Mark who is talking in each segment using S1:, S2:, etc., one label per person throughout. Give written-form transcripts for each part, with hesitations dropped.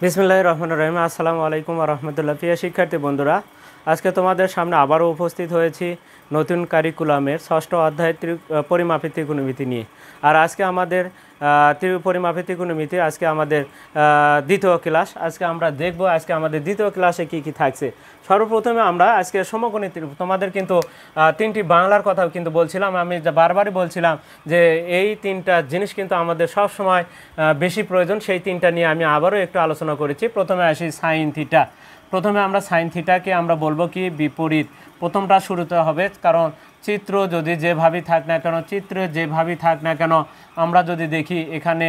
S1: বিসমিল্লাহির রহমানির রহিম। আসসালামু আলাইকুম ওয়া রাহমাতুল্লাহ। প্রিয় শিক্ষার্থী বন্ধুরা, আজকে তোমাদের সামনে আবারও উপস্থিত হয়েছি নতুন কারিকুলামের ষষ্ঠ অধ্যায় পরিমাপের ত্রিকোণমিতি নিয়ে। আর আজকে আমাদের পরিমাপের ত্রিকোণমিতি আজকে আমাদের দ্বিতীয় ক্লাস। আজকে আমরা দেখব আজকে আমাদের দ্বিতীয় ক্লাসে কি কি থাকছে। সর্বপ্রথমে আমরা আজকে সমকোণী তোমাদের কিন্তু তিনটি বাংলার কথাও কিন্তু বলছিলাম, আমি বারবারই বলছিলাম যে এই তিনটা জিনিস কিন্তু আমাদের সব সময় বেশি প্রয়োজন। সেই তিনটা নিয়ে আমি আবারও একটু আলোচনা করেছি। প্রথমে আসি সাইন থিটা। প্রথমে আমরা সাইন থিটাকে আমরা বলবো কি বিপরীত। প্রথমটা শুরুতে হবে, কারণ চিত্র যদি যেভাবেই থাক না কেন, চিত্রে যেভাবেই থাক না কেন, আমরা যদি দেখি এখানে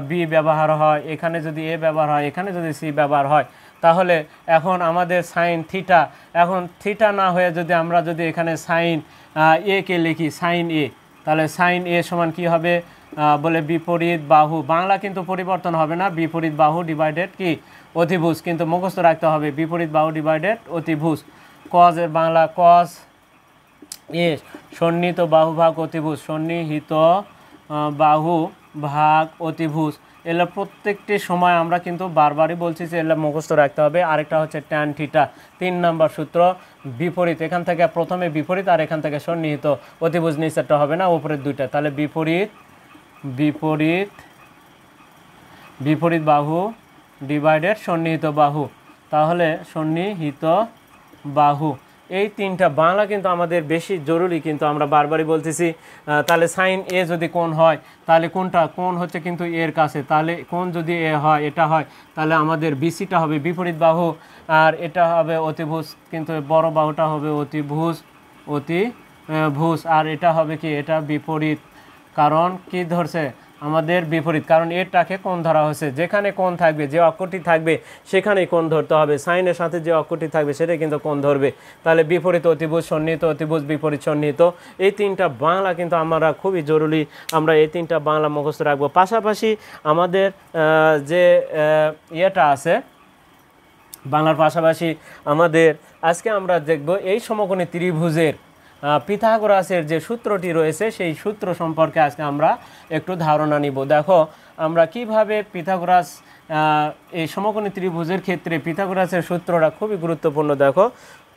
S1: বি ব্যবহার হয়, এখানে যদি এ ব্যবহার হয়, এখানে যদি সি ব্যবহার হয়, তাহলে এখন আমাদের সাইন থিটা, এখন থিটা না হয়ে যদি আমরা যদি এখানে সাইন এ কে লিখি সাইন এ, তাহলে সাইন এ সমান কি হবে বলে বিপরীত বাহু। বাংলা কিন্তু পরিবর্তন হবে না, বিপরীত বাহু ডিভাইডেড কি অতিভুজ, কিন্তু মুখস্থ রাখতে হবে বিপরীত বাহু ডিভাইডেড অতিভুজ। কজ এর বাংলা কজ এ সন্নিহিত বাহু ভাগ অতিভুজ, সন্নিহিত বাহু ভাগ অতিভুজ। এগুলো প্রত্যেকটি সময় আমরা কিন্তু বারবারই বলছি যে এগুলো মুখস্থ রাখতে হবে। আরেকটা হচ্ছে ট্যান থিটা, 3 নম্বর সূত্র বিপরীত। এখান থেকে প্রথমে বিপরীত আর এখান থেকে সন্নিহিত অতিভুজ, নিচেরটা হবে না উপরের দুইটা, তাহলে বিপরীত বিপরীত বিপরীত বাহু ডিভাইডেড সন্নিহিত বাহু, তাহলে সন্নিহিত বাহু। এই তিনটা বাংলা কিন্তু আমাদের বেশি জরুরি, কিন্তু আমরা বারবারই বলতেছি। তাহলে সাইন এ যদি কোণ হয়, তাহলে কোনটা কোণ হচ্ছে কিন্তু এর কাছে, তাহলে কোণ যদি এ হয়, এটা হয়, তাহলে আমাদের বিসিটা হবে বিপরীত বাহু, আর এটা হবে অতিভুজ, কিন্তু বড় বাহুটা হবে অতিভুজ অতিভুজ, আর এটা হবে কি এটা বিপরীত। কারণ কি ধরছে আমাদের বিপরীত, কারণ এটাকে কোণ ধরা হয়েছে। যেখানে কোণ থাকবে, যে অক্ষটি থাকবে সেখানেই কোণ ধরতে হবে। সাইনের সাথে যে অক্ষটি থাকবে সেটাই কিন্তু কোণ ধরবে। তাহলে বিপরীত অতিভুজ, সন্নিহিত অতিভুজ, বিপরীত সন্নিহিত, এই তিনটা বাংলা কিন্তু আমরা খুবই জরুরি, আমরা এই তিনটা বাংলা মুখস্থ রাখবো। পাশাপাশি আমাদের যে ইয়েটা আছে বাংলার পাশাপাশি আমাদের আজকে আমরা দেখব এই সমকোণী ত্রিভুজের পিথাগোরাসের যে সূত্রটি রয়েছে সেই সূত্র সম্পর্কে আজকে আমরা একটু ধারণা নিব। দেখো আমরা কিভাবে পিথাগোরাস এই সমকোণী ত্রিভুজের ক্ষেত্রে পিথাগোরাসের সূত্রটা খুবই গুরুত্বপূর্ণ। দেখো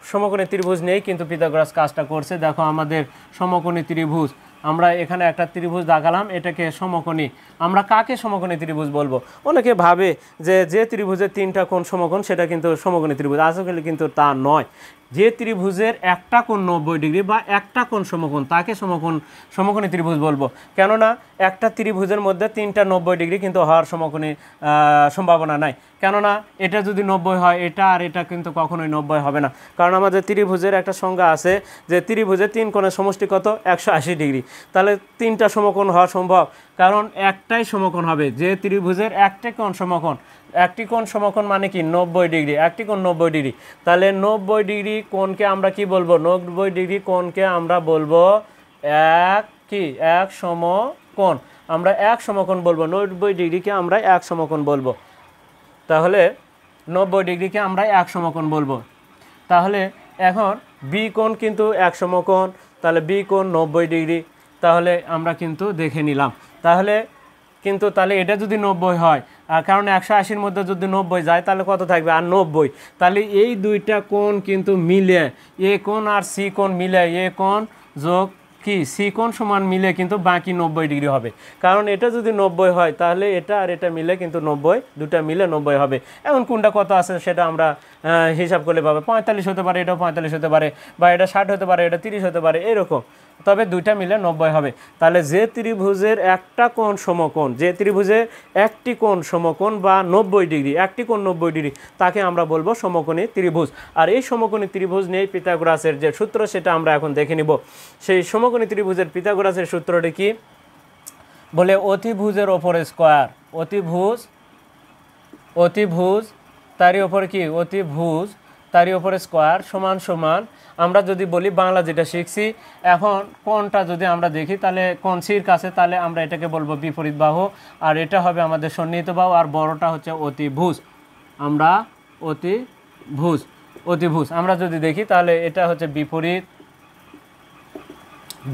S1: সমকোণী ত্রিভুজ নেই কিন্তু পিথাগোরাস কাজটা করছে। দেখো আমাদের সমকোণী ত্রিভুজ, আমরা এখানে একটা ত্রিভুজ দেখালাম, এটাকে সমকোণী। আমরা কাকে সমকোণী ত্রিভুজ বলবো? অনেকে ভাবে যে যে ত্রিভুজের 3টা কোণ সমকোণ সেটা কিন্তু সমকোণী ত্রিভুজ, আসলে কিন্তু তা নয়। যে ত্রিভুজের একটা কোণ 90 ডিগ্রি বা একটা কোণ সমকোণ তাকে সমকোণী ত্রিভুজ বলবো। কেননা একটা ত্রিভুজের মধ্যে 3টা 90 ডিগ্রি কিন্তু হওয়ার সমকোণী সম্ভাবনা নাই। কেননা এটা যদি 90 হয়, এটা আর এটা কিন্তু কখনোই 90 হবে না। কারণ আমাদের ত্রিভুজের একটা সংজ্ঞা আছে যে ত্রিভুজের 3 কোণের সমষ্টি কত? 180 ডিগ্রি। তাহলে 3টা সমকোণ হওয়া সম্ভব, কারণ একটাই সমকোণ হবে। যে ত্রিভুজের একটা কোণ সমকোণ, একটি কোণ সমকোণ মানে কি 90 ডিগ্রি, একটি কোণ 90 ডিগ্রি। তাহলে 90 ডিগ্রি কোণকে আমরা কি বলবো? 90 ডিগ্রি কোণকে আমরা বলবো এক সমকোণ। আমরা এক সমকোণ বলবো, 90 ডিগ্রিকে আমরা এক সমকোণ বলবো। তাহলে 90 ডিগ্রিকে আমরা এক সমকোণ বলবো। তাহলে এখন বি কোণ কিন্তু এক সমকোণ, তাহলে বি কোণ 90 ডিগ্রি, তাহলে আমরা কিন্তু দেখে নিলাম। তাহলে এটা যদি 90 হয়, কারণ 180-র মধ্যে যদি 90 যায় তাহলে কত থাকবে? আর 90। তাহলে এই দুইটা কোণ কিন্তু মিলে, এ কোণ আর সি কোণ মিলে, এ কোণ যোগ কি সি কোণ সমান মিলে কিন্তু বাকি 90 ডিগ্রি হবে। কারণ এটা যদি 90 হয় তাহলে এটা আর এটা মিলে কিন্তু 90, দুটা মিলে 90 হবে। এখন কোনটা কত আছে সেটা আমরা হিসাব করলে পাবে। 45 হতে পারে, এটাও 45 হতে পারে, বা এটা 60 হতে পারে, এটা 30 হতে পারে, এরকম। তবে দুইটা মিলে 90 হবে। তাহলে যে ত্রিভুজের একটা কোণ সমকোণ, যে ত্রিভুজের একটি কোণ সমকোণ বা 90 ডিগ্রি, একটি কোণ 90 ডিগ্রি, তাকে আমরা বলবো সমকোণী ত্রিভুজ। আর এই সমকোণী ত্রিভুজ নিয়ে পিথাগোরাসের যে সূত্র সেটা আমরা এখন দেখে নিব। সেই সমকোণী ত্রিভুজের পিথাগোরাসের সূত্রটি কি বলে? অতিভুজের ওপর স্কোয়ার, অতিভুজ তারই ওপর কি অতিভুজ তারই ওপরে স্কোয়ার সমান সমান, আমরা যদি বলি বাংলা যেটা শিখছি, এখন কোণটা যদি আমরা দেখি তাহলে কোণ সির কাছে, তাহলে আমরা এটাকে বলবো বিপরীত বাহু, আর এটা হবে আমাদের সন্নিহিত বাহু, আর বড়টা হচ্ছে অতিভুজ। আমরা অতিভুজ আমরা যদি দেখি তাহলে এটা হচ্ছে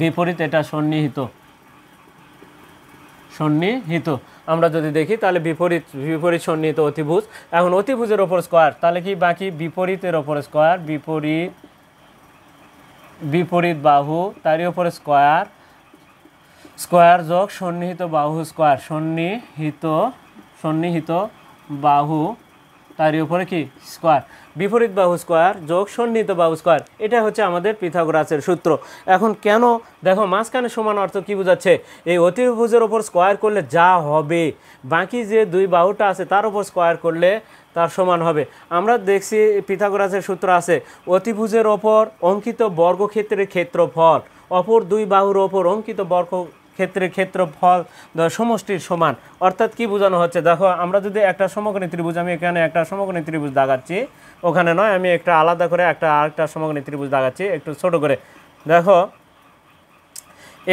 S1: বিপরীত, এটা সন্নিহিত, সন্নিহিত। আমরা যদি দেখি তাহলে বিপরীত বিপরীত সন্নিহিত অতিভুজ। এখন অতিভুজের ওপর স্কোয়ার, তাহলে কি বাকি বিপরীতের ওপর স্কোয়ার, বিপরীত বিপরীত বাহু তারই ওপর স্কোয়ার, স্কোয়ার যোগ সন্নিহিত বাহু স্কোয়ার, সন্নিহিত সন্নিহিত বাহু তারই উপরে কি স্কোয়ার, বিপরীত বাহু স্কোয়ার যোগ সন্নিহিত বাহু স্কোয়ার। এটা হচ্ছে আমাদের পিথাগোরাসের সূত্র। এখন কেন দেখো মাঝখানে সমান অর্থ কি বোঝাচ্ছে, এই অতিভুজের ওপর স্কোয়ার করলে যা হবে বাকি যে দুই বাহুটা আছে তার উপর স্কোয়ার করলে তার সমান হবে। আমরা দেখছি পিথাগোরাসের সূত্র আছে, অতিভুজের ওপর অঙ্কিত বর্গক্ষেত্রের ক্ষেত্রফল অপর দুই বাহুর ওপর অঙ্কিত ক্ষেত্রের ক্ষেত্রফল সমষ্টির সমান। অর্থাৎ কি বোঝানো হচ্ছে, দেখো আমরা যদি একটা সমকোণী ত্রিভুজ, আমি এখানে একটা সমকোণী ত্রিভুজ দাগাচ্ছি, ওখানে নয়, আমি একটা আলাদা করে আরেকটা সমকোণী ত্রিভুজ দাগাচ্ছি একটু ছোট করে। দেখো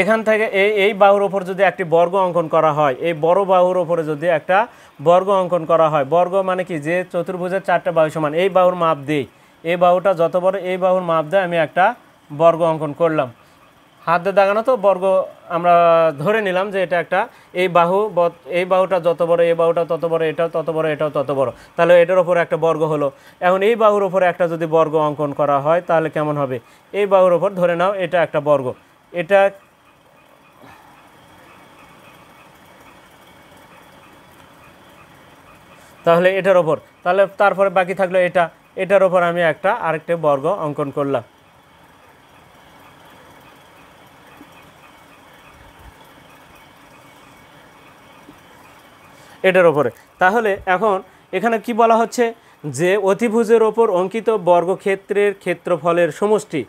S1: এখান থেকে এই বাহুর ওপর যদি একটি বর্গ অঙ্কন করা হয়, এই বড় বাহুর ওপরে যদি একটা বর্গ অঙ্কন করা হয়, বর্গ মানে কি যে চতুর্ভুজের চারটা বাহু সমান, এই বাহুর মাপ দিই, এই বাহুটা যত বড় এই বাহুর মাপ দিয়ে আমি একটা বর্গ অঙ্কন করলাম, হাত দিয়ে দাগানো তো বর্গ আমরা ধরে নিলাম যে এটা একটা, এই বাহুটা যত বড় এই বাহুটা তত বড়, এটাও তত বড়, এটাও তত বড়, তাহলে এটার ওপরে একটা বর্গ হলো। এখন এই বাহুর ওপরে একটা যদি বর্গ অঙ্কন করা হয় তাহলে কেমন হবে, এই বাহুর ওপর ধরে নাও এটা একটা বর্গ, এটা তাহলে এটার ওপর, তাহলে তারপরে বাকি থাকলো এটার ওপর আমি আরেকটা বর্গ অঙ্কন করলাম। এটার ওপরে, তাহলে এখন এখানে কি বলা হচ্ছে যে অতিভুজের ওপর অঙ্কিত বর্গক্ষেত্রের ক্ষেত্রফলের সমষ্টি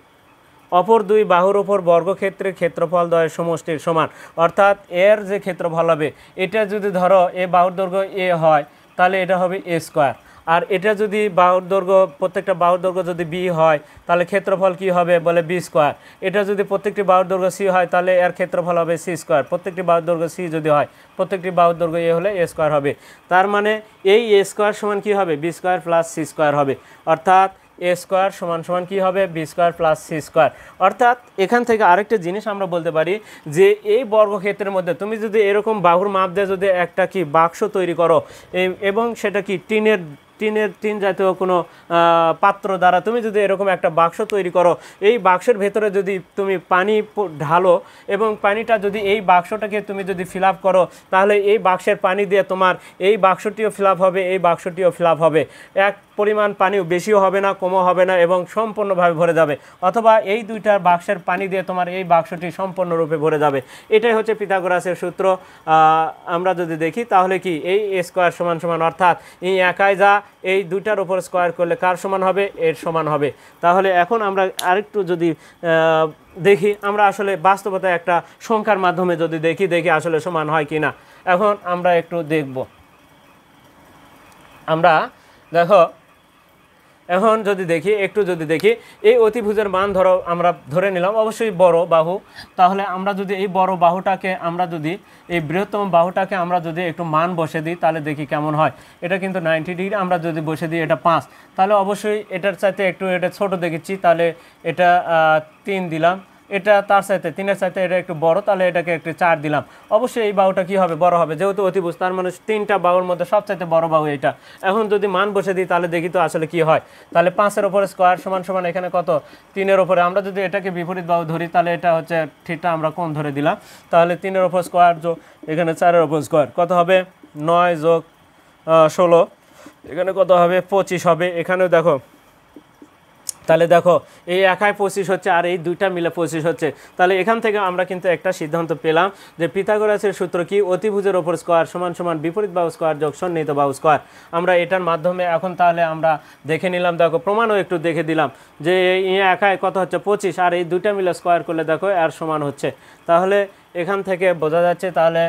S1: অপর দুই বাহুর ওপর বর্গক্ষেত্রের ক্ষেত্রফল দ্বয়ের সমষ্টির সমান। অর্থাৎ এর যে ক্ষেত্রফল হবে, এটা যদি ধরো এ বাহুর দৈর্ঘ্য এ হয় তাহলে এটা হবে এ স্কোয়ার, আর এটা যদি বাহুর দৈর্ঘ্য প্রত্যেকটা বাহুর দৈর্ঘ্য যদি বি হয় তাহলে ক্ষেত্রফল কি হবে বলে বি স্কোয়ার। এটা যদি প্রত্যেকটি বাহুর দৈর্ঘ্য সি হয় তাহলে এর ক্ষেত্রফল হবে সি স্কোয়ার, প্রত্যেকটি বাহুর দৈর্ঘ্য সি যদি হয় প্রত্যেকটি বাহুর দৈর্ঘ্য এ হলে এ স্কোয়ার হবে। তার মানে এই এ স্কোয়ার সমান কী হবে, B square plus C square হবে। অর্থাৎ এ স্কোয়ার সমান সমান কী হবে, B square plus C square. অর্থাৎ এখান থেকে আরেকটা জিনিস আমরা বলতে পারি যে এই বর্গক্ষেত্রের মধ্যে তুমি যদি এরকম বাহুর মাপ দিয়ে যদি একটা কি বাক্স তৈরি করো এবং সেটা কি টিন জাতীয় কোনো পাত্র দ্বারা তুমি যদি এরকম একটা বাক্স তৈরি করো, এই বাক্সের ভেতরে যদি তুমি পানি ঢালো এবং পানিটা যদি এই বাক্সটাকে তুমি যদি ফিল আপ করো তাহলে এই বাক্সের পানি দিয়ে তোমার এই বাক্সটিও ফিল আপ হবে, এই বাক্সটিও ফিল আপ হবে, এক পরিমাণ পানিও বেশিও হবে না কমও হবে না এবং সম্পূর্ণভাবে ভরে যাবে। অথবা এই দুইটার বাক্সের পানি দিয়ে তোমার এই বাক্সটি সম্পূর্ণরূপে ভরে যাবে। এটাই হচ্ছে পিথাগোরাসের সূত্র। আমরা যদি দেখি তাহলে কি এই এ স্কোয়ার সমান সমান, অর্থাৎ এই একাই যা এই দুইটার উপর স্কোয়ার করলে কার সমান হবে, এর সমান হবে। তাহলে এখন আমরা আরেকটু যদি দেখি, আমরা আসলে বাস্তবতায় একটা সংখ্যার মাধ্যমে যদি দেখি আসলে সমান হয় কি না। এখন আমরা একটু দেখব, আমরা দেখো এখন যদি দেখি এই অতিভুজের মান ধরো আমরা ধরে নিলাম অবশ্যই বড় বাহু, তাহলে আমরা যদি এই বড় বাহুটাকে আমরা যদি এই বৃহত্তম বাহুটাকে আমরা যদি একটু মান বসে দিই তাহলে দেখি কেমন হয়। এটা কিন্তু 90 ডিগ্রি, আমরা যদি বসে দিই এটা 5, তাহলে অবশ্যই এটার চাইতে একটু এটা ছোট দেখেছি, তাহলে এটা 3 দিলাম, এটা তার সাথে 3-এর সাথে এটা একটু বড়, তাহলে এটাকে একটু 4 দিলাম। অবশ্যই এই বাহুটা কি হবে, বড় হবে, যেহেতু অতিভুজ তার মানে 3টা বাহুর মধ্যে সবচাইতে বড় বাহু এটা। এখন যদি মান বসে দিই তাহলে দেখি তো আসলে কি হয়। তাহলে 5-এর ওপরে স্কোয়ার সমান সমান এখানে কত, 3-এর ওপরে, আমরা যদি এটাকে বিপরীত বাহু ধরি তাহলে এটা হচ্ছে থিটা, আমরা কোণ ধরে দিলাম, তাহলে 3-এর ওপর স্কোয়ার যোগ এখানে 4-এর ওপর স্কোয়ার কত হবে, 9 যোগ 16, এখানে কত হবে 25 হবে। এখানেও দেখো, তাহলে দেখো এই একাই 25 হচ্ছে আর এই দুইটা মিলে 25 হচ্ছে। তাহলে এখান থেকে আমরা কিন্তু একটা সিদ্ধান্ত পেলাম যে পিথাগোরাসের সূত্র কি, অতিভুজের ওপর স্কোয়ার সমান সমান বিপরীত বাহু স্কোয়ার যোগ সন্নিহিত বাহু স্কোয়ার। আমরা এটার মাধ্যমে এখন তাহলে আমরা দেখে নিলাম, দেখো প্রমাণও একটু দেখে দিলাম যে এই একাই কত হচ্ছে 25 আর এই দুইটা মিলে স্কোয়ার করলে দেখো আর সমান হচ্ছে। তাহলে এখান থেকে বোঝা যাচ্ছে তাহলে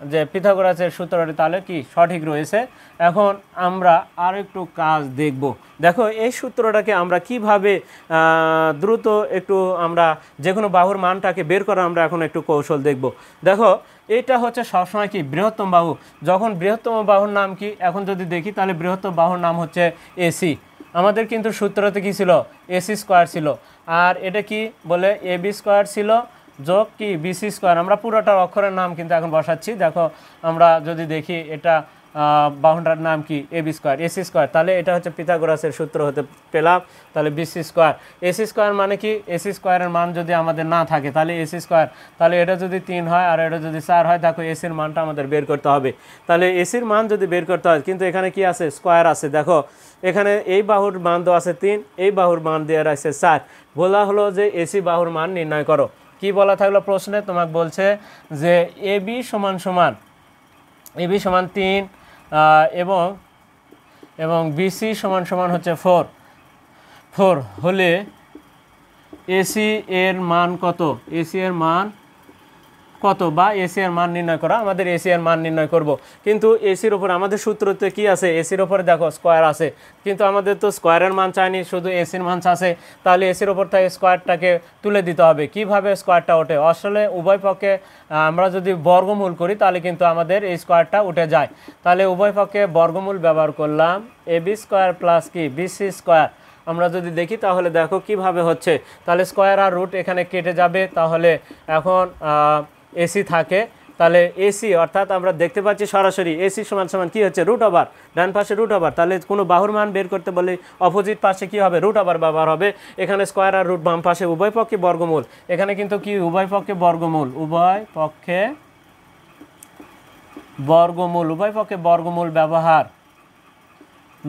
S1: যে পিথাগোরাসের সূত্রটি তাহলে কি সঠিক রয়েছে। এখন আমরা আর একটু কাজ দেখব। দেখো এই সূত্রটাকে আমরা কিভাবে দ্রুত একটু আমরা যে কোনো বাহুর মানটাকে বের করা আমরা এখন একটু কৌশল দেখব। দেখো এটা হচ্ছে সবসময় কি বৃহত্তম বাহু, যখন বৃহত্তম বাহুর নাম কি, এখন যদি দেখি তাহলে বৃহত্তম বাহুর নাম হচ্ছে এসি। আমাদের কিন্তু সূত্রতে কি ছিল, এসি স্কোয়ার ছিল, আর এটা কি বলে এবি স্কোয়ার ছিল, যোগ কি বিসি স্কোয়ার, আমরা পুরোটার অক্ষরের নাম কিন্তু এখন বসাচ্ছি। দেখো আমরা যদি দেখি এটা বাহুটার নাম কি এবি স্কোয়ার এসি স্কোয়ার, তাহলে এটা হচ্ছে পিথাগোরাসের সূত্র হতে পেলাম। তাহলে বিসি স্কোয়ার, এসি স্কোয়ার মানে কি, এসি স্কোয়ারের মান যদি আমাদের না থাকে তাহলে এসি স্কোয়ার, তাহলে এটা যদি 3 হয় আর এটা যদি 4 হয়, দেখো এসির মানটা আমাদের বের করতে হবে। তাহলে এসির মান যদি বের করতে হয়, কিন্তু এখানে কি আছে, স্কোয়ার আছে। দেখো এখানে এই বাহুর মান দেওয়া আছে 3, এই বাহুর মান দেওয়া আছে 4। বলা হলো যে এসি বাহুর মান নির্ণয় করো। কি বলা থাকলো প্রশ্নে, তোমাকে বলছে যে এবি সমান 3 এবং বিসি সমান হচ্ছে 4 হলে এসি এর মান কত, এসি এর মান কত বা এসি এর মান নির্ণয় করা, আমাদের এসি এর মান নির্ণয় করব। কিন্তু এসির উপর আমাদের সূত্রতে কি আছে, এসির উপরে দেখো স্কোয়ার আছে, কিন্তু আমাদের তো স্কোয়ারের মান চাইনি, শুধু এসির মান আছে। তাহলে এসির উপর থেকে স্কোয়ারটাকে তুলে দিতে হবে। কিভাবে স্কোয়ারটা ওঠে, আসলে উভয় পক্ষে আমরা যদি বর্গমূল করি তাহলে কিন্তু আমাদের এই স্কোয়ারটা উঠে যায়। তাহলে উভয় পক্ষে বর্গমূল ব্যবহার করলাম, এবি স্কোয়ার প্লাস কি বিসি স্কোয়ার। আমরা যদি দেখি তাহলে দেখো কিভাবে হচ্ছে, তাহলে স্কোয়ার আর রুট এখানে কেটে যাবে। তাহলে এখন এসি থাকে, তাহলে এসি অর্থাৎ আমরা দেখতে পাচ্ছি সরাসরি এসি সমান কি হচ্ছে, রুট ওভার, ডান পাশে রুট ওভার। তাহলে কোনো বাহুর মান বের করতে বলে অপোজিট পাশে কি হবে, রুট ওভার ব্যবহার হবে। এখানে স্কোয়ার আর রুট বাম পাশে উভয় পক্ষে বর্গমূল, এখানে কিন্তু কি উভয় পক্ষে বর্গমূল, উভয় পক্ষে বর্গমূল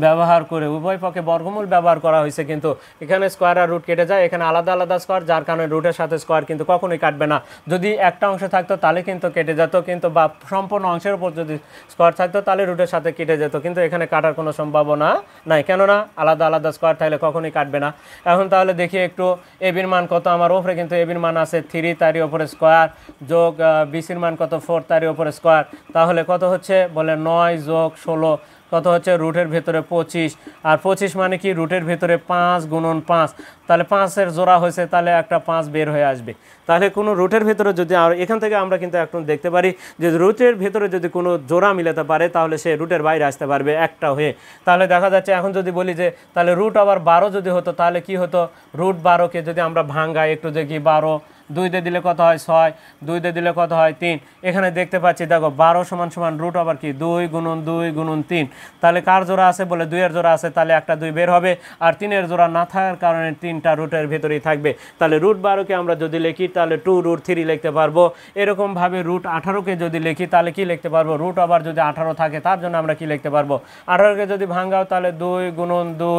S1: ব্যবহার করে উভয় পক্ষে বর্গমূল ব্যবহার করা হয়েছে। কিন্তু এখানে স্কোয়ার আর রুট কেটে যায়, এখানে আলাদা আলাদা স্কোয়ার, যার কারণে রুটের সাথে স্কোয়ার কিন্তু কখনোই কাটবে না। যদি একটা অংশ থাকতো তাহলে কিন্তু কেটে যেত, কিন্তু বা সম্পূর্ণ অংশের উপর যদি স্কোয়ার থাকতো তাহলে রুটের সাথে কেটে যেত, কিন্তু এখানে কাটার কোনো সম্ভাবনা নাই, কেননা আলাদা আলাদা স্কোয়ার থাকলে কখনোই কাটবে না। এখন তাহলে দেখি একটু এবির মান কত, আমার ওপরে কিন্তু এবির মান আছে 3, তারই ওপরে স্কোয়ার, যোগ বিসির মান কত 4, তারই ওপরে স্কোয়ার। তাহলে কত হচ্ছে বলে 9 যোগ 16 কত হচ্ছে, রুটের ভেতরে 25, আর 25 মানে কি রুটের ভেতরে 5 গুণন 5, তাহলে 5-এর জোড়া হয়েছে, তাহলে একটা 5 বের হয়ে আসবে। তাহলে কোনো রুটের ভেতরে যদি এখান থেকে আমরা কিন্তু এখন দেখতে পারি যে রুটের ভেতরে যদি কোনো জোড়া মিলাতে পারে তাহলে সে রুটের বাইরে আসতে পারবে একটা হয়ে। তাহলে দেখা যাচ্ছে এখন যদি বলি যে তাহলে রুট আবার 12 যদি হতো তাহলে কি হতো, রুট 12কে যদি আমরা ভাঙ্গাই একটু দেখি, 12 2 দিয়ে দিলে কত হয় 6, 2 দিয়ে দিলে কত হয় 3। এখানে দেখতে পাচ্ছি দেখো 12 সমান রুট আবার কি 2 গুণন 2 গুণন 3, তাহলে কার জোড়া আছে বলে 2 এর জোড়া আছে, তাহলে একটা 2 বের হবে, আর 3 এর জোড়া না থাকার কারণে 3টা রুটের ভেতরেই থাকবে। তাহলে রুট 12কে আমরা যদি লিখি তাহলে 2 রুট 3 লিখতে পারবো। এরকমভাবে রুট 18কে যদি লিখি তাহলে কি লিখতে পারবো, রুট আবার যদি 18 থাকে তার জন্য আমরা কি লিখতে পারবো, 18কে যদি ভাঙ্গাও তাহলে 2 গুণন 2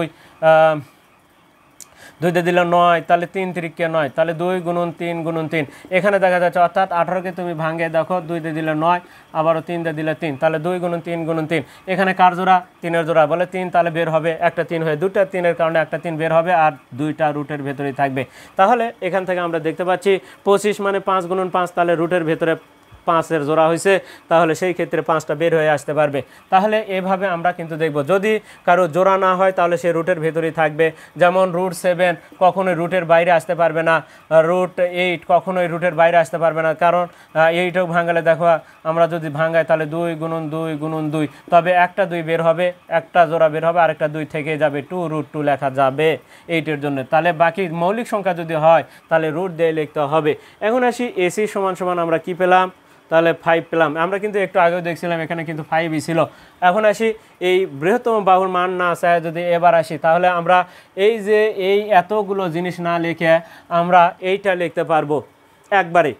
S1: 2 দিয়ে দিলে 9, তাহলে 3 3কে 9, তাহলে 2 গুণন 3 গুণন 3। এখানে দেখা যাচ্ছে অর্থাৎ 18কে তুমি ভাঙে দেখো, 2 দিয়ে দিলে 9, আবারও 3 দিয়ে দিলে 3, তাহলে 2 গুণন 3 গুণন 3। এখানে কার জোড়া, 3-এর জোড়া, বলে 3, তাহলে বের হবে একটা 3 হয়ে, দুটা 3-এর কারণে একটা 3 বের হবে, আর 2টা রুটের ভেতরেই থাকবে। তাহলে এখান থেকে আমরা দেখতে পাচ্ছি 25 মানে 5 গুণন 5, তাহলে রুটের ভেতরে 5-এর জোড়া হয়েছে, তাহলে সেই ক্ষেত্রে 5টা বের হয়ে আসতে পারবে। তাহলে এভাবে আমরা কিন্তু দেখব, যদি কারো জোড়া না হয় তাহলে সে রুটের ভেতরেই থাকবে। যেমন রুট 7 কখনোই রুটের বাইরে আসতে পারবে না, রুট 8 কখনোই রুটের বাইরে আসতে পারবে না, কারণ 8ও ভাঙালে দেখো আমরা যদি ভাঙাই তাহলে 2 গুণন 2 গুণন 2, তবে একটা 2 বের হবে, একটা জোড়া বের হবে, আরেকটা 2 থেকে যাবে, 2 রুট 2 লেখা যাবে 8-এর জন্য। তাহলে বাকি মৌলিক সংখ্যা যদি হয় তাহলে রুট দিয়ে লিখতে হবে। এখন আসি এসি সমান আমরা কি পেলাম, তাহলে 5 পেলাম। আমরা কিন্তু একটু আগেও দেখছিলাম এখানে কিন্তু 5ই ছিল। এখন আসি এই বৃহত্তম বাহুর মান না চায় যদি এবার আসি, তাহলে আমরা এই যে এই এতগুলো জিনিস না লিখে আমরা এইটা লিখতে পারবো একবারে।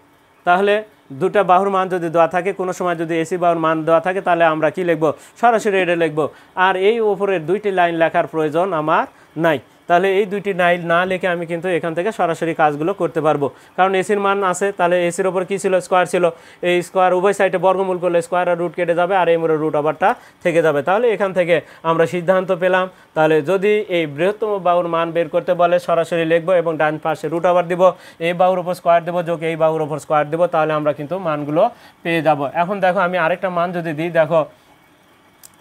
S1: তাহলে দুটা বাহুর মান যদি দেওয়া থাকে, কোনো সময় যদি এসি বাহুর মান দেওয়া থাকে, তাহলে আমরা কি লিখবো, সরাসরি এটা লিখবো, আর এই উপরের 2টি লাইন লেখার প্রয়োজন আমার নাই। তাহলে এই 2টি লাইন না লিখে আমি কিন্তু এখান থেকে সরাসরি কাজগুলো করতে পারবো, কারণ এসির মান আছে। তাহলে এসির ওপর কী ছিল, স্কোয়ার ছিল, এই স্কোয়ার উভয় সাইডে বর্গমূল করলে স্কোয়ার আর রুট কেটে যাবে, আর এই মোড়ে রুট আবারটা থেকে যাবে। তাহলে এখান থেকে আমরা সিদ্ধান্ত পেলাম, তাহলে যদি এই বৃহত্তম বাহুর মান বের করতে বলে সরাসরি লিখবো এবং ডান পাশে রুট আবার দিব, এই বাহুর ওপর স্কোয়ার দেবো, যোগ এই বাহুর ওপর স্কোয়ার দেবো, তাহলে আমরা কিন্তু মানগুলো পেয়ে যাব। এখন দেখো আমি আরেকটা মান যদি দিই, দেখো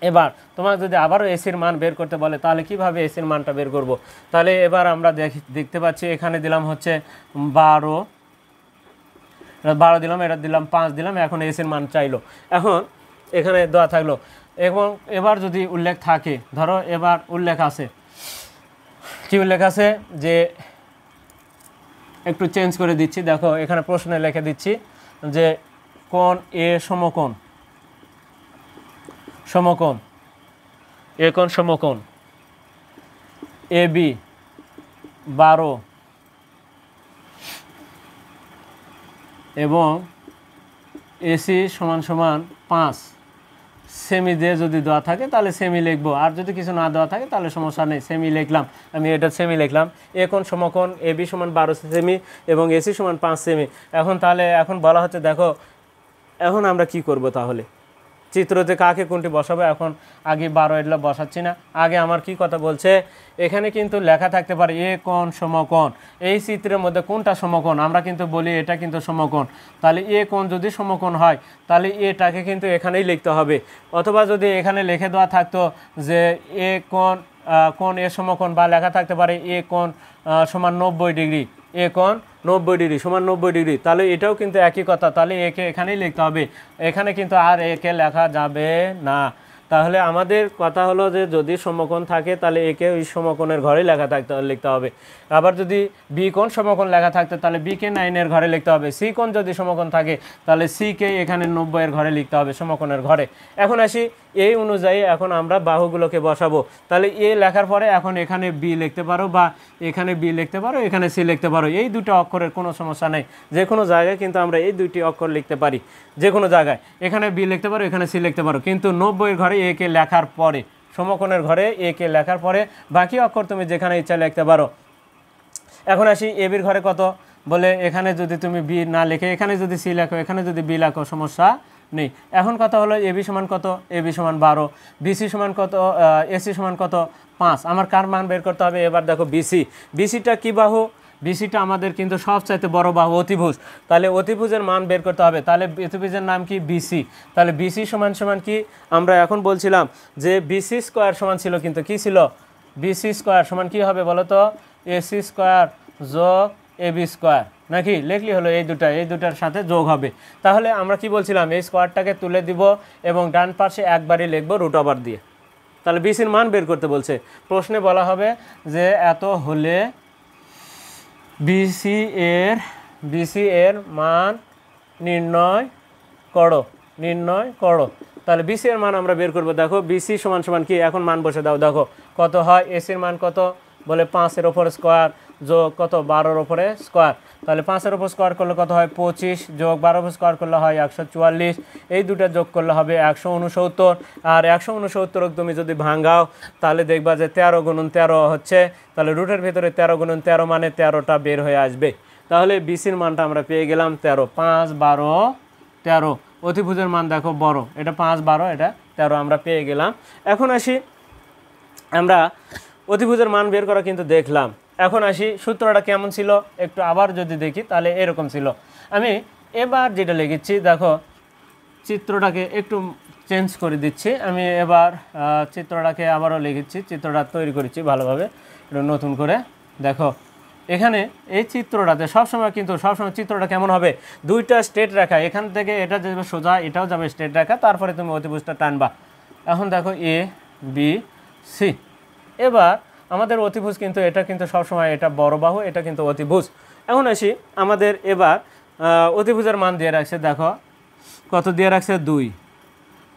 S1: এবার তোমাকে যদি আবারও এসির মান বের করতে বলে তাহলে কিভাবে এসির মানটা বের করব। তাহলে এবার আমরা দেখতে পাচ্ছি এখানে দিলাম হচ্ছে 12 দিলাম, এটা দিলাম 5 দিলাম, এখন এসির মান চাইলো। এখন এখানে দেওয়া থাকলো, এবং এবার যদি উল্লেখ থাকে, ধরো এবার উল্লেখ আছে, কি উল্লেখ আছে যে একটু চেঞ্জ করে দিচ্ছি, দেখো এখানে প্রশ্নে লিখে দিচ্ছি যে কোণ এ সমকোণ, সমকোণ এ কোণ সমকোণ এ বি 12 এবং এসি সমান সমান 5 সেমি দিয়ে যদি দেওয়া থাকে তাহলে সেমি লিখবো, আর যদি কিছু না দেওয়া থাকে তাহলে সমস্যা নেই, সেমি লিখলাম। আমি এটা সেমি লিখলাম। এ কোণ সমকোণ এ বি সমান 12 সেমি এবং এসি সমান 5 সেমি। এখন তাহলে এখন বলা হচ্ছে দেখো এখন আমরা কি করব, তাহলে চিত্রতে কাকে কোনটি বসাবো, এখন আগে 12 এগুলো বসাচ্ছি না, আগে আমার কি কথা বলছে এখানে কিন্তু লেখা থাকতে পারে এ কোণ সমকোণ, এই চিত্রের মধ্যে কোনটা সমকোণ, আমরা কিন্তু বলি এটা কিন্তু সমকোণ, তাহলে এ কোণ যদি সমকোণ হয় তাহলে এটাকে কিন্তু এখানেই লিখতে হবে, অথবা যদি এখানে লিখে দেওয়া থাকতো যে এ কোণ এ সমকোণ, বা লেখা থাকতে পারে এ কোণ সমান 90 ডিগ্রি, এ কোণ 90 ডিগ্রি সমান 90 ডিগ্রি, তাহলে এটাও কিন্তু একই কথা, তাহলে একে এখানেই লিখতে হবে, এখানে কিন্তু আর একে লেখা যাবে না। তাহলে আমাদের কথা হলো যে যদি সমকোণ থাকে তাহলে একে ওই সমকোণের ঘরে লিখতে হবে, আবার যদি বি কোণ সমকোণ লেখা থাকতো তাহলে বিকে 9-এর ঘরে লিখতে হবে, সি কোণ যদি সমকোণ থাকে তাহলে সিকে এখানে 90-এর ঘরে লিখতে হবে, সমকোণের ঘরে। এখন আসি এই অনুযায়ী এখন আমরা বাহুগুলোকে বসাবো, তাহলে এ লেখার পরে এখন এখানে বি লিখতে পারো, বা এখানে বি লিখতে পারো, এখানে সি লিখতে পারো, এই দুটো অক্ষরের কোনো সমস্যা নেই, যে কোনো জায়গায় কিন্তু আমরা এই দুইটি অক্ষর লিখতে পারি, যে কোনো জায়গায় এখানে বি লিখতে পারো, এখানে সি লিখতে পারো, কিন্তু 90-এর ঘরে এ কে লেখার পরে, সমকোণের ঘরে এ কে লেখার পরে বাকি অক্ষর তুমি যেখানে ইচ্ছা লিখতে পারো। এখন আসি এ বির ঘরে কত, বলে এখানে যদি তুমি বি না লিখে এখানে যদি সি লেখো, এখানে যদি বি লেখো, সমস্যা নেই। এখন কথা হলো এ বি সমান কত, এ বি সমান 12, বিসি সমান কত, এসি সমান কত 5, আমার কার মান বের করতে হবে, এবার দেখো বিসি, বিসিটা কি বাহু, বিসিটা আমাদের কিন্তু সবচাইতে বড় বাহু অতিভুজ, তাহলে অতিভুজের মান বের করতে হবে, তাহলে অতিভুজের নাম কি বিসি, তাহলে বিসি সমান সমান কি আমরা এখন বলছিলাম যে বিসি স্কোয়ার সমান ছিল, কিন্তু কি ছিল, বিসি স্কোয়ার সমান কি হবে বলো তো, এসি স্কোয়ার যোগ এবি স্কোয়ার, নাকি লিখলি হলো এই দুটার সাথে যোগ হবে। তাহলে আমরা কি বলছিলাম, এই স্কোয়ারটাকে তুলে দিব এবং ডান পাশে একবারই লিখবো √ওভার দিয়ে, তাহলে বিসির মান বের করতে বলছে, প্রশ্নে বলা হবে যে এত হলে বিসি এর মান নির্ণয় করো, তাহলে বিসি এর মান আমরা বের করব। দেখো বিসি সমান সমান কি, এখন মান বসে দাও, দেখো কত হয়, এসির মান কত, বলে 5-এর ওপর স্কোয়ার যোগ কত 12-এর ওপরে স্কোয়ার, তাহলে 5-এর ওপর স্কোয়ার করলে কত হয় 25, যোগ 12-এর ওপর স্কোয়ার করলে হয় 144, এই দুটা যোগ করলে হবে 169, আর 169 তুমি যদি ভাঙাও তাহলে দেখবা যে 13 গুণন 13 হচ্ছে, তাহলে রুটের ভেতরে 13 গুণন 13 মানে 13টা বের হয়ে আসবে, তাহলে বিসির মানটা আমরা পেয়ে গেলাম 13, 5, 12, 13, অতিভুজের মান দেখো বড়, এটা 5, 12, এটা 13 আমরা পেয়ে গেলাম। এখন আসি আমরা অতিভুজের মান বের করা কিন্তু দেখলাম, এখন আসি সূত্রটা কেমন ছিল একটু আবার যদি দেখি তাহলে এরকম ছিল। আমি এবার যেটা লিখেছি দেখো চিত্রটাকে একটু চেঞ্জ করে দিচ্ছি, আমি এবার চিত্রটাকে আবারও লিখেছি, চিত্রটা তৈরি করেছি ভালোভাবে একটু নতুন করে। দেখো এখানে এই চিত্রটাতে সবসময় চিত্রটা কেমন হবে, দুইটা স্ট্রেট রেখা, এখান থেকে এটা যাবে সোজা, এটাও যাবে স্ট্রেট রেখা, তারপরে তুমি অতিভুজটা টানবা। এখন দেখো এ বি সি, এবার আমাদের অতিভুজ কিন্তু এটা কিন্তু সবসময় এটা বড় বাহু, এটা কিন্তু অতিভুজ। এখন আসি আমাদের এবার অতিভুজের মান দিয়ে রাখছে, দেখো কত দিয়ে রাখছে 2,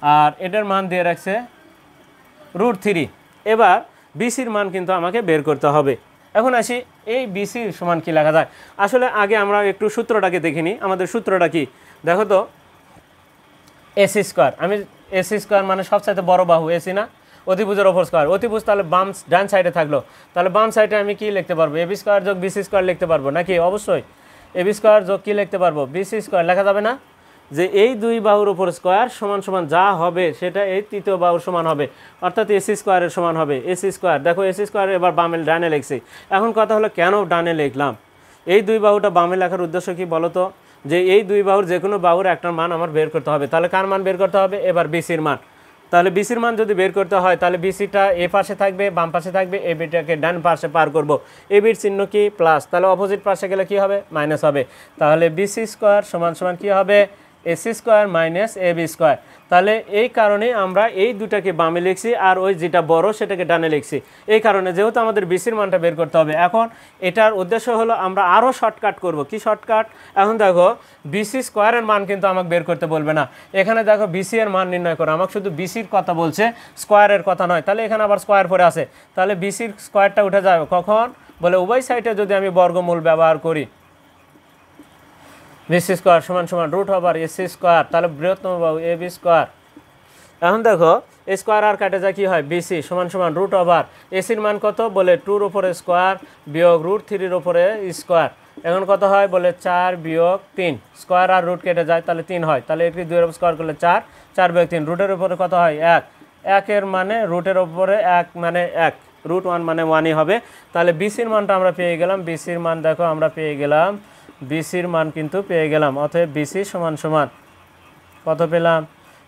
S1: আর এটার মান দিয়ে রাখছে √3, এবার বিসির মান কিন্তু আমাকে বের করতে হবে। এখন আসি এই বিসি সমান কি লেখা যায়, আসলে আগে আমরা একটু সূত্রটাকে দেখিনি, আমাদের সূত্রটা কি দেখো তো, এসি স্কোয়ার, আমি এসি স্কোয়ার মানে সবচাইতে বড় বাহু এসি না, অতিভুজের ওপর স্কোয়ার, অতিভুজ তাহলে ডান সাইডে থাকলো, তাহলে বাম সাইডে আমি কি লিখতে পারবো, এবি স্কোয়ার যোগ বিসি স্কোয়ার লিখতে পারবো নাকি, অবশ্যই এবি স্কোয়ার যোগ কি লিখতে পারবো, বিসি স্কোয়ার লেখা যাবে না, যে এই দুই বাহুর উপর স্কোয়ার সমান সমান যা হবে সেটা এই তৃতীয় বাহুর সমান হবে, অর্থাৎ এসি স্কোয়ারের সমান হবে, এসি স্কোয়ার। দেখো এসি স্কোয়ার এবার বামে ডানে লিখছি, এখন কথা হলো কেন ডানে লিখলাম, এই দুই বাহুটা বামে লেখার উদ্দেশ্য কি বলো তো, যে এই দুই বাহুর যে কোনো বাহুর একটা মান আমার বের করতে হবে, তাহলে কার মান বের করতে হবে, এবার বিসির মান, তাহলে বিসির মান যদি বের করতে হয় তাহলে বিসিটা এ পাশে থাকবে, বাম পাশে থাকবে, এ বিটাকে ডান পাশে পার করব, এ বির চিহ্ন কি প্লাস, তাহলে অপোজিট পাশে গেলে কি হবে মাইনাস হবে, তাহলে বিসি স্কোয়ার সমান সমান কি হবে AC square minus AB square. তাহলে এই কারণে আমরা এই দুটাকে বামে লিখছি আর ওই যেটা বড় সেটাকে ডানে লিখছি। এই কারণে যেহেতু আমাদের বিসির মানটা বের করতে হবে, এখন এটার উদ্দেশ্য হলো আমরা আরও শর্টকাট করব। কি শর্টকাট? এখন দেখো বিসি স্কোয়ারের মান কিন্তু আমাকে বের করতে বলবে না, এখানে দেখো বিসি এর মান নির্ণয় করো, আমাকে শুধু বিসির কথা বলছে, স্কোয়ারের কথা নয়। তাহলে এখানে আবার স্কোয়ার পরে আছে, তাহলে বিসির স্কোয়ারটা উঠে যাবে কখন? বলে উভয় সাইডে যদি আমি বর্গমূল ব্যবহার করি, বিসি স্কোয়ার সমান সমান রুট ওভার এসি স্কোয়ার, তাহলে বৃহত্তম বাহু এবি স্কোয়ার। এখন দেখো স্কোয়ার আর কাটে যা কি হয়, বিসি সমান সমান রুট ওভার এসির মান কত? বলে 2 উপরে স্কোয়ার বিয়োগ রুট 3 উপরে স্কোয়ার। এখন কত হয়? বলে 4 বিয়োগ 3, স্কোয়ার আর রুট কেটে যায় তাহলে 3 হয়, তাহলে এটি 2 এর স্কোয়ার করলে 4, 4 বিয়োগ 3, রুটের উপরে কত হয়? 1, 1 এর মানে রুটের উপরে 1 মানে 1, রুট 1 মানে 1ই হবে। তাহলে বিসির মানটা আমরা পেয়ে গেলাম, বিসির মান দেখো আমরা পেয়ে গেলাম, বিসির মান কিন্তু পেয়ে গেলাম। অতএব বিসি সমান সমান কত পেলাম?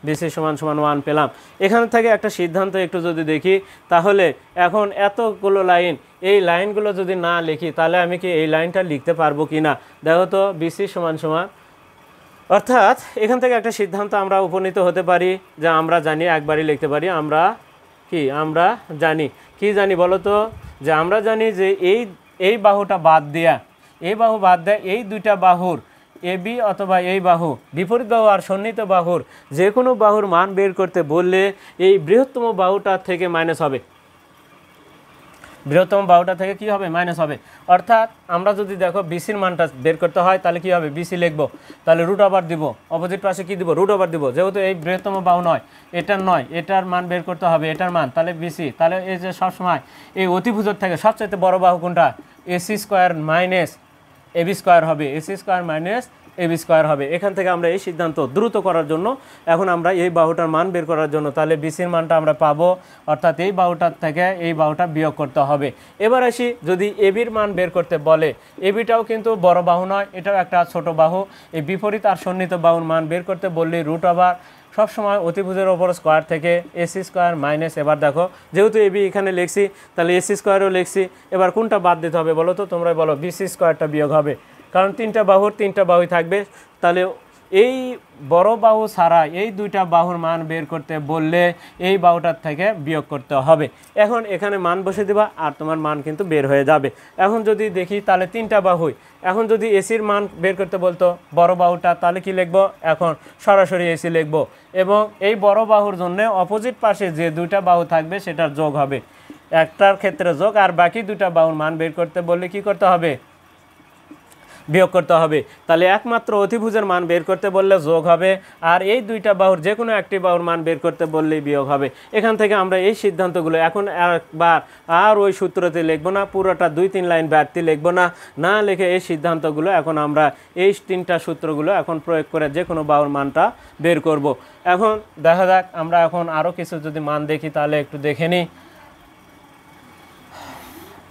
S1: বিসি সমান সমান 1 পেলাম। এখান থেকে একটা সিদ্ধান্ত একটু যদি দেখি, তাহলে এখন এতগুলো লাইন, এই লাইনগুলো যদি না লিখি তাহলে আমি কি এই লাইনটা লিখতে পারবো কি না? দেখো তো বিসি সমান সমান, অর্থাৎ এখান থেকে একটা সিদ্ধান্ত আমরা উপনীত হতে পারি যে আমরা জানি, একবারই লিখতে পারি। আমরা জানি কি জানি বলো তো? যে আমরা জানি যে এই বাহুটা বাদ দেয়া, এই বাহু বাদ দেয়া, এই দুইটা বাহুর এবি অথবা এই বাহু, বিপরীত বাহু আর সন্নিহিত বাহুর যে কোনো বাহুর মান বের করতে বললে এই বৃহত্তম বাহুটা থেকে মাইনাস হবে, বৃহত্তম বাহুটা থেকে কি হবে? মাইনাস হবে। অর্থাৎ আমরা যদি দেখো বিসির মানটা বের করতে হয় তাহলে কি হবে? বিসি লিখবো, তাহলে রুট ওভার দিব, অপোজিট পাশে কি দিব? রুট ওভার দিব। যেহেতু এই বৃহত্তম বাহু নয়, এটার মান বের করতে হবে, এটার মান, তাহলে বিসি। তাহলে এই যে সবসময় এই অতিভুজের থেকে সবচাইতে বড় বাহু কোনটা? AC square minus AB square হবে, AC square minus AB square হবে। এখান থেকে আমরা এই সিদ্ধান্ত দ্রুত করার জন্য এখন আমরা এই বাহুটার মান বের করার জন্য তাহলে বিসির মানটা আমরা পাবো, অর্থাৎ এই বাহুটার থেকে এই বাহুটা বিয়োগ করতে হবে। এবার আসি, যদি এবির মান বের করতে বলে, এবিটাও কিন্তু বড় বাহু নয়, এটাও একটা ছোট বাহু। এই বিপরীত আর সন্নিহিত বাহুর মান বের করতে বললে রুট ওভার সবসময় অতিভুজের ওপর স্কোয়ার থেকে এসি স্কোয়ার মাইনাস, এবার দেখো যেহেতু এবি এখানে লিখছি তাহলে এসি স্কোয়ারও লিখছি, এবার কোনটা বাদ দিতে হবে বলো তো? তোমরা বলো। বিসি স্কোয়ারটা বিয়োগ হবে, কারণ তিনটা বাহুই থাকবে। তাহলে এই বড় বাহু ছাড়া এই দুইটা বাহুর মান বের করতে বললে এই বাহুটার থেকে বিয়োগ করতে হবে। এখন এখানে মান বসে দিবা আর তোমার মান কিন্তু বের হয়ে যাবে। এখন যদি দেখি তাহলে তিনটা বাহুই, এখন যদি এসির মান বের করতে বলতো বড় বাহুটা, তাহলে কি লিখবো? এখন সরাসরি এসি লিখবো, এবং এই বড় বাহুর জন্য অপোজিট পাশে যে দুইটা বাহু থাকবে সেটার যোগ হবে, একটার ক্ষেত্রে যোগ, আর বাকি দুইটা বাহুর মান বের করতে বললে কি করতে হবে? বিয়োগ করতে হবে। তাহলে একমাত্র অতিভুজের মান বের করতে বললে যোগ হবে, আর এই দুইটা বাহুর যে কোনো একটি বাহুর মান বের করতে বললেই বিয়োগ হবে। এখান থেকে আমরা এই সিদ্ধান্তগুলো এখন একবার আর ওই সূত্রতে লিখবো না, পুরোটা 2-3 লাইন বাড়তি লিখবো না লিখে এই সিদ্ধান্তগুলো এখন আমরা এই তিনটা সূত্রগুলো এখন প্রয়োগ করে যে কোনো বাহুর মানটা বের করব। এখন দেখা যাক আমরা এখন আরও কিছু যদি মান দেখি, তাহলে একটু দেখে নিই।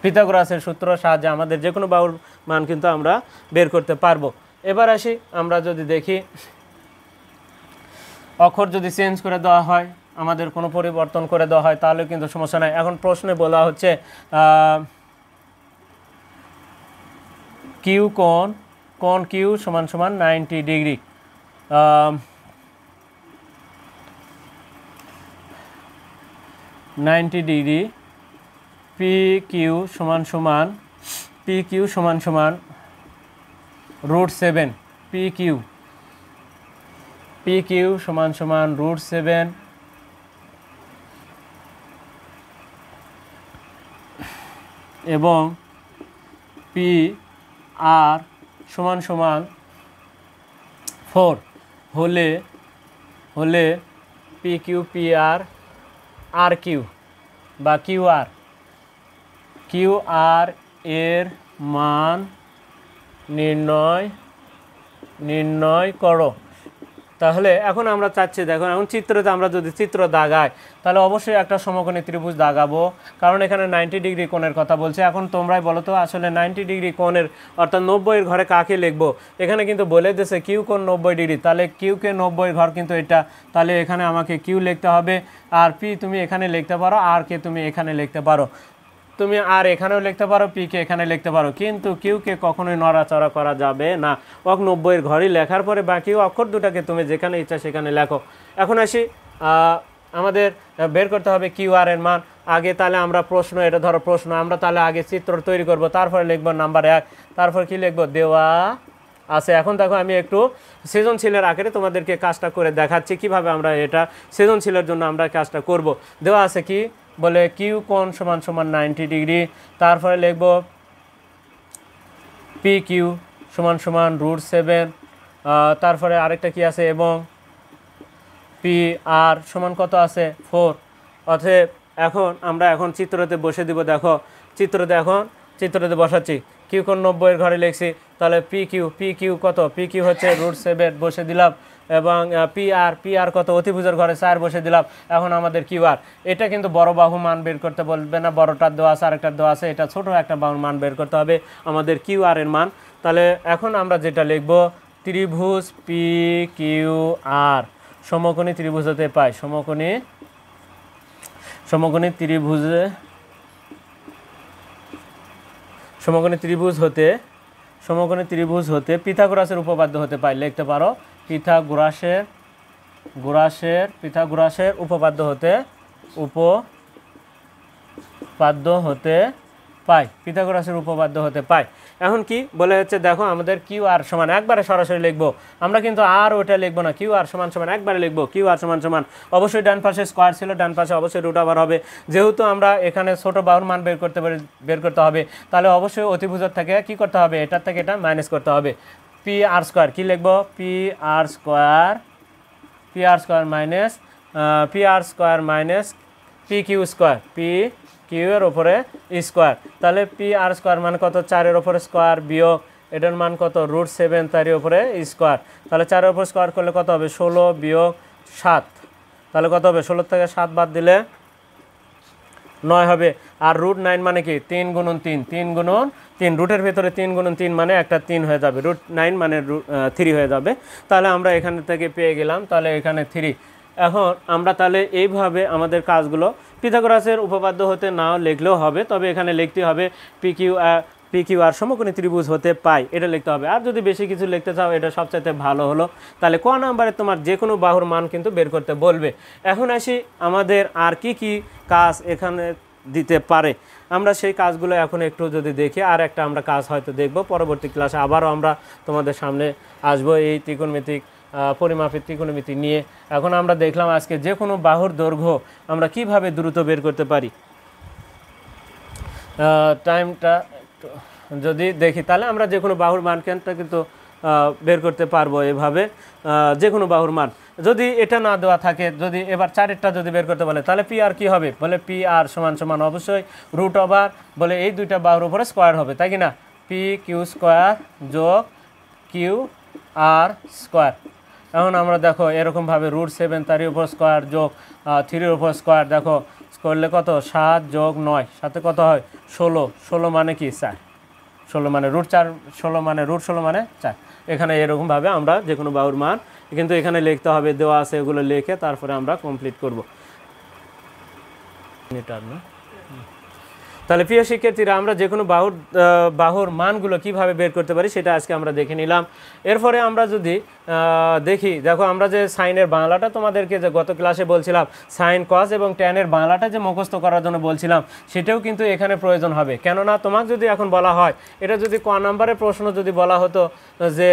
S1: পিথাগোরাসের সূত্র সাহায্যে আমাদের যে কোনো বাহুর মান কিন্তু আমরা বের করতে পারবো। এবার আসি, আমরা যদি দেখি অক্ষর যদি চেঞ্জ করে দেওয়া হয়, আমাদের কোনো পরিবর্তন করে দেওয়া হয় তাহলে কিন্তু সমস্যা নাই। এখন প্রশ্নে বলা হচ্ছে কিউ কোণ কিউ সমান সমান 90 ডিগ্রি, পি কিউ সমান সমান √7, পি কিউ সমান সমান √7, এবং পি আর সমান সমান 4 হলে P Q P R Q বা কিউ আর এর মান নির্ণয় করো। তাহলে এখন আমরা চাচ্ছি, দেখো এখন চিত্রতে আমরা যদি চিত্র দাগাই তাহলে অবশ্যই একটা সমকোণী ত্রিভুজ দাগাবো, কারণ এখানে 90 ডিগ্রি কোণের কথা বলছে। এখন তোমরাই বলো তো আসলে 90 ডিগ্রি কোণের অর্থাৎ 90-এর ঘরে কাকে লিখবো? এখানে কিন্তু বলে দিয়েছে কিউ কোণ 90 ডিগ্রি, তাহলে কিউকে 90-এর ঘর কিন্তু এটা, তাহলে এখানে আমাকে কিউ লিখতে হবে, আর পি তুমি এখানে লিখতে পারো, আর কে তুমি এখানে লিখতে পারো। তুমি আর এখানেও লিখতে পারো, পি কে এখানে লিখতে পারো, কিন্তু কিউকে কখনোই নড়াচড়া করা যাবে না। 90-এর ঘরই লেখার পরে বাকি অক্ষর দুটাকে তুমি যেখানে ইচ্ছা সেখানে লেখো। এখন আসি আমাদের বের করতে হবে কিউ আর এর মান আগে। তাহলে আমরা প্রশ্ন, এটা ধরো প্রশ্ন, আমরা তাহলে আগে চিত্র তৈরি করব, তারপরে লিখব নাম্বার 1, তারপর কি লিখব দেওয়া আছে। এখন দেখো আমি একটু সৃজনশীলের আকারে তোমাদেরকে কাজটা করে দেখাচ্ছি কিভাবে আমরা এটা সৃজনশীলের জন্য আমরা কাজটা করব। দেওয়া আছে কি বলে কিউ কোণ সমান সমান 90 ডিগ্রি, তারপরে লিখব পি কিউ সমান সমান √7, তারপরে আরেকটা কি আছে এবং পি আর সমান কত আছে 4। অতএব আমরা এখন চিত্রতে বসে দিব। দেখো চিত্রতে বসাচ্ছি, কিউ কোণ 90-এর ঘরে লিখছি, তাহলে পি কিউ কত, পি কিউ হচ্ছে √7 বসে দিলাম, এবং পি আর কত অতিভুজের ঘরে 4 বসে দিলাম। এখন আমাদের কিউ আর, এটা কিন্তু বড় বাহু মান বের করতে বলবে না, বড়টার দেওয়া আছে আরেকটার দেওয়া আছে, এটা ছোট একটা বাহুর মান বের করতে হবে আমাদের কিউ আর এর মান। তাহলে এখন আমরা যেটা লিখব ত্রিভুজ পি কিউ আর সমকোণী ত্রিভুজ হতে পাই, সমকোণী ত্রিভুজ হতে পিথাগোরাসের উপপাদ্য হতে পাই। লিখতে পারো পিথাগোরাসের উপপাদ্য হতে পাই। এখন কি বলে হচ্ছে দেখো আমাদের কিউ আর সমান একবারে সরাসরি লিখবো, আমরা কিন্তু আর ওটা লিখবো না, কিউ আর সমান সমান একবারে লিখবো। কিউ আর সমান সমান অবশ্যই ডান পাশে স্কোয়ার ছিল, ডান পাশে অবশ্যই √ওভার হবে। যেহেতু আমরা এখানে ছোট বাহুর মান বের করতে হবে, তাহলে অবশ্যই অতিভুজের থেকে কি করতে হবে, এটার থেকে এটা মাইনাস করতে হবে। পি আর স্কোয়ার কি লিখবো, P R square minus P Q square, P Q এর ওপরে স্কোয়ার। তাহলে পি আর স্কোয়ার মানে কত, 4-এর ওপরে স্কোয়ার বিয়োগ এটার মান কত √7 তার ওপরে স্কোয়ার। তাহলে 4-এর ওপর স্কোয়ার করলে কত হবে 16 বিয়োগ 7, তাহলে কত হবে 16 থেকে 7 বাদ দিলে 9 হবে। আর √9 মানে কি 3 গুণন 3 রুটের ভেতরে 3 গুণন 3 মানে একটা 3 হয়ে যাবে, √9 মানে 3 হয়ে যাবে। তাহলে আমরা এখান থেকে পেয়ে গেলাম তাহলে এখানে 3। এখন আমরা তাহলে এইভাবে আমাদের কাজগুলো পিথাগোরাসের উপপাদ্য হতে নাও লিখলেও হবে, তবে এখানে লিখতে হবে পি কিউ আর সমকোণী ত্রিভুজ হতে পাই, এটা লিখতে হবে। আর যদি বেশি কিছু লিখতে চাও এটা সবচাইতে ভালো হলো। তাহলে ক নাম্বারে তোমার যে কোনো বাহুর মান কিন্তু বের করতে বলবে। এখন আসি আমাদের আর কি কাজ এখানে দিতে পারে, আমরা সেই কাজগুলো এখন একটু যদি দেখি। আর একটা আমরা কাজ হয়তো দেখব পরবর্তী ক্লাসে, আবারও আমরা তোমাদের সামনে আসবো এই ত্রিকোণমিতিক পরিমাপের ত্রিকোণমিতি নিয়ে। এখন আমরা দেখলাম আজকে যে কোনো বাহুর দৈর্ঘ্য আমরা কিভাবে দ্রুত বের করতে পারি। টাইমটা যদি দেখি তাহলে আমরা যে কোনো বাহুর মানটা কিন্তু বের করতে পারবো এভাবে, যে কোনো বাহুর মান। যদি এটা না দেওয়া থাকে, যদি এবার 4-এরটা যদি বের করতে বলে তাহলে পি আর কী হবে, বলে পি আর সমান সমান অবশ্যই √ওভার বলে এই দুইটা বাহুর উপরে স্কোয়ার হবে, তাই কি না, পি কিউ স্কোয়ার যোগ কিউ আর স্কোয়ার। এখন আমরা দেখো এরকমভাবে √7 তারই উপর স্কোয়ার যোগ 3-এর উপর স্কোয়ার, দেখো করলে কত 7 যোগ 9 সাথে কত হয় 16 মানে কি 4, 16 মানে √4, 16 মানে √16 মানে 4। এখানে এরকমভাবে আমরা যে কোনো বাহুর মান কিন্তু এখানে লিখতে হবে, দেওয়া আছে, এগুলো লিখে তারপরে আমরা কমপ্লিট করব। তাহলে প্রিয় শিক্ষার্থীরা আমরা যে কোনো বাহুর মানগুলো কিভাবে বের করতে পারি সেটা আজকে আমরা দেখে নিলাম। এরপরে আমরা যদি দেখি, দেখো আমরা যে সাইনের বাংলাটা তোমাদেরকে যে গত ক্লাসে বলছিলাম, সাইন কস এবং ট্যানের বাংলাটা যে মুখস্থ করার জন্য বলছিলাম, সেটাও কিন্তু এখানে প্রয়োজন হবে। কেননা তোমাকে যদি এখন বলা হয়, এটা যদি ক নাম্বারের প্রশ্ন যদি বলা হতো যে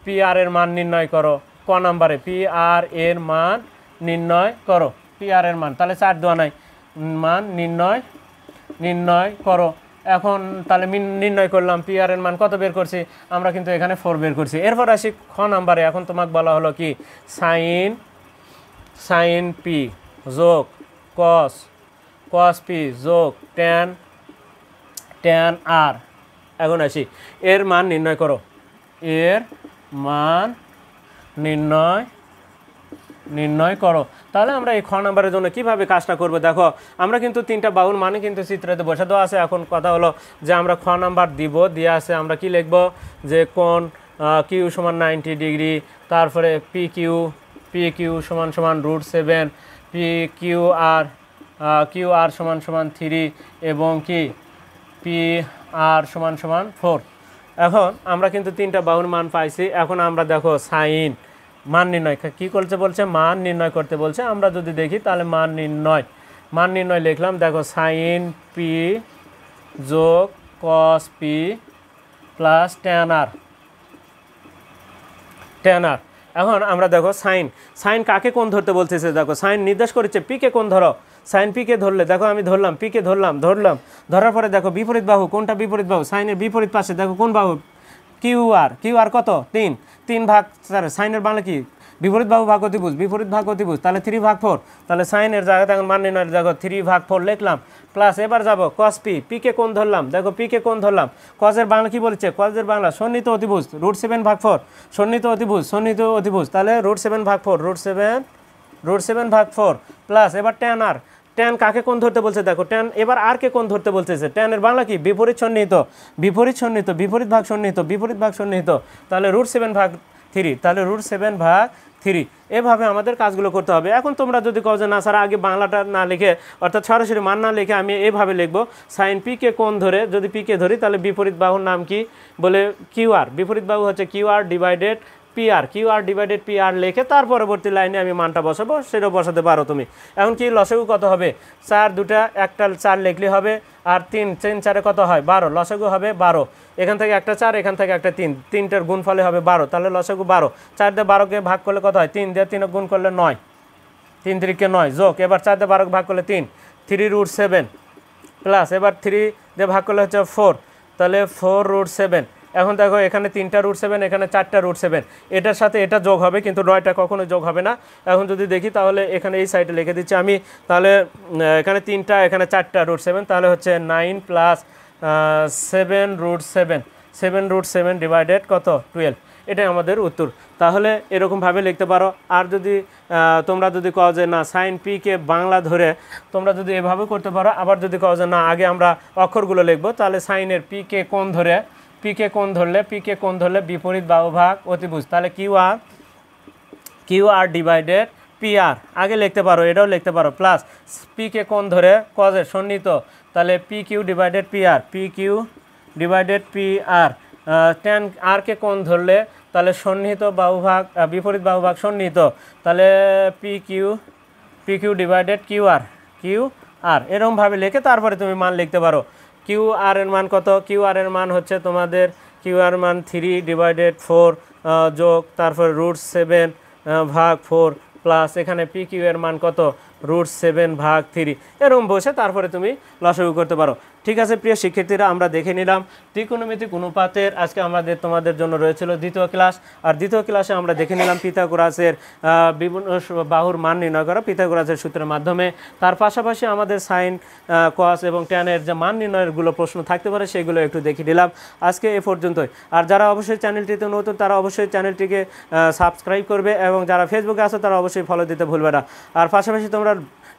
S1: পি আর এর মান নির্ণয় করো, ক নাম্বারে পি আর এর মান নির্ণয় করো, পি আর এর মান, তাহলে 4 দেওয়া নাই, মান নির্ণয় করো। এখন তাহলে নির্ণয় করলাম, পি আর এর মান কত বের করছি আমরা, কিন্তু এখানে 4 বের করছি। এরপর আসি খ নাম্বারে। এখন তোমাকে বলা হলো কি সাইন পি যোগ কস পি যোগ ট্যান আর। এখন আসি এর মান নির্ণয় করো, এর মান নির্ণয় করো। তাহলে আমরা এই খ নাম্বারের জন্য কিভাবে কাজটা করব, দেখো আমরা কিন্তু 3টা বাহুর মানে কিন্তু চিত্রতে বসে দেওয়া আছে। এখন কথা হলো যে আমরা খ নাম্বার দিয়ে আছে, আমরা কি লিখব যে কোণ কিউ সমান 90 ডিগ্রি, তারপরে পি কিউ সমান সমান √7, P Q R Q R সমান সমান 3 এবং কি পি আর সমান সমান 4। এখন আমরা কিন্তু তিনটা বাহুর মান পাইছি। এখন আমরা দেখো সাইন মান নির্ণয় কী করতে বলছে, মান নির্ণয় করতে বলছে। আমরা যদি দেখি তাহলে মান নির্ণয় লিখলাম। দেখো সাইন পি যোগ কস পি প্লাস ট্যান আর। এখন আমরা দেখো সাইন কাকে কোণ ধরতে বলতেছে, দেখো সাইন নির্দেশ করেছে পিকে কোণ ধরো। সাইন পিকে ধরলে দেখো আমি ধরলাম, পিকে ধরলাম, ধরার পরে দেখো বিপরীত বাহু, কোনটা বিপরীত বাহু, সাইনের বিপরীত পাশে দেখো কোন বাহু, কিউ আর কত 3 ভাগ 4। সাইনের বাংলা কি বিপরীত বাহু ভাগ অতিভুজ, তাহলে 3 ভাগ 4। তাহলে সাইনের জায়গাতে এখন মান নির্ণয় দেখো 3 ভাগ 4 লিখলাম প্লাস এবার যাব কস পিকে কোণ ধরলাম, দেখো পিকে কোণ ধরলাম। কসের বাংলা কি বলেছে, কসের বাংলা সন্নিহিত অতিভুজ √7 ভাগ 4, সন্নিহিত অতিভুজ তাহলে √7 ভাগ 4, √7 ভাগ 4 প্লাস এবার ট্যান আর। ট্যান কাকে কোণ ধরতে বলছে, দেখো ট্যান এবার আর কে কোণ ধরতে বলতেছে। ট্যানের বাংলা কি বিপরীত সন্নিহিত, বিপরীত ভাগ সন্নিহিত তাহলে √7 ভাগ 3, তাহলে √7 ভাগ 3। এভাবে আমাদের কাজগুলো করতে হবে। এখন তোমরা যদি কও যে না স্যার আগে বাংলাটা না লিখে অর্থাৎ সরাসরি মান না লিখে আমি এভাবে লিখবো, সাইন পিকে কোণ ধরে যদি পিকে ধরি তাহলে বিপরীত বাহুর নাম কি বলে কিউ আর, বিপরীত বাহু হচ্ছে Q R divided P R লিখে তার পরবর্তী লাইনে আমি মানটা বসাবো, সেটাও বসাতে পারো তুমি। এখন কি লসাগু কত হবে, 4 দুটা একটা 4 লিখলে হবে, আর 3 4 কত হয় 12, লসাগু হবে 12। এখান থেকে একটা 4, এখান থেকে একটা 3, তিনটার গুণ ফলে হবে 12, তাহলে লসাগু 12। 4 দিয়ে 12কে ভাগ করলে কত হয় 3 দিয়ে 3 গুণ করলে 9, 3 3কে 9 যোগ এবার 4 দিয়ে 12কে ভাগ করলে 3 √7 প্লাস এবার 3 দিয়ে ভাগ করলে হচ্ছে 4, তাহলে 4 √7। এখন দেখো এখানে 3টা √7, এখানে 4টা √7, এটার সাথে এটা যোগ হবে কিন্তু 9টা কখনো যোগ হবে না। এখন যদি দেখি তাহলে এখানে এই সাইডে লিখে দিচ্ছি আমি, তাহলে এখানে 3টা এখানে 4টা √7, তাহলে হচ্ছে 9 প্লাস 7 ডিভাইডেড কত 12, এটাই আমাদের উত্তর। তাহলে এরকমভাবে লিখতে পারো। আর যদি তোমরা যদি কও যে না সাইন পিকে বাংলা ধরে তোমরা যদি এভাবে করতে পারো, আবার যদি কও যে না আগে আমরা অক্ষরগুলো লিখবো, তাহলে সাইনের পিকে কোণ ধরলে বিপরীত বাহু ভাগ অতিভুজ, তাহলে Q R divided P R আগে লিখতে পারো, এটাও লিখতে পারো প্লাস পিকে কোণ ধরে কজের সন্নিহিত, তাহলে P Q divided P R. Tan আর কে কোণ ধরলে তাহলে সন্নিহিত বাহু ভাগ বিপরীত বাহু ভাগ সন্নিহিত, তাহলে P Q divided Q R এরকমভাবে লিখে তারপরে তুমি মান লিখতে পারো। কিউ আর এর মান কত, কিউ আর এর মান হচ্ছে তোমাদের কিউ আর মান 3/4 যোগ তারপর √7 ভাগ 4 প্লাস এখানে পি কিউ এর মান কত √7 ভাগ 3, এরকম বসে তারপরে তুমি লসাগু করতে পারো। ঠিক আছে প্রিয় শিক্ষার্থীরা, আমরা দেখে নিলাম ত্রিকোণমিতিক অনুপাতের আজকে তোমাদের জন্য রয়েছিল দ্বিতীয় ক্লাস। আর দ্বিতীয় ক্লাসে আমরা দেখে নিলাম পিথাগোরাসের বিভিন্ন বাহুর মান নির্ণয় করা পিথাগোরাসের সূত্রের মাধ্যমে। তার পাশাপাশি আমাদের সাইন কস এবং ট্যানের যে মান নির্ণয়েরগুলো প্রশ্ন থাকতে পারে সেগুলো একটু দেখে নিলাম আজকে এ পর্যন্তই। আর যারা অবশ্যই চ্যানেলটিতে নতুন তারা অবশ্যই চ্যানেলটিকে সাবস্ক্রাইব করবে এবং যারা ফেসবুকে আছে তারা অবশ্যই ফলো দিতে ভুলবে না। আর পাশাপাশি তোমরা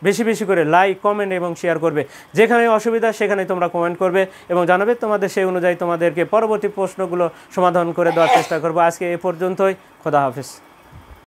S1: বেশি বেশি করে লাইক কমেন্ট এবং শেয়ার করবে, যেখানে অসুবিধা সেখানে তোমরা কমেন্ট করবে এবং জানাবে, তোমাদের সেই অনুযায়ী তোমাদেরকে পরবর্তী প্রশ্নগুলো সমাধান করে দেওয়ার চেষ্টা করবো। আজকে এ পর্যন্তই, খোদা হাফেজ।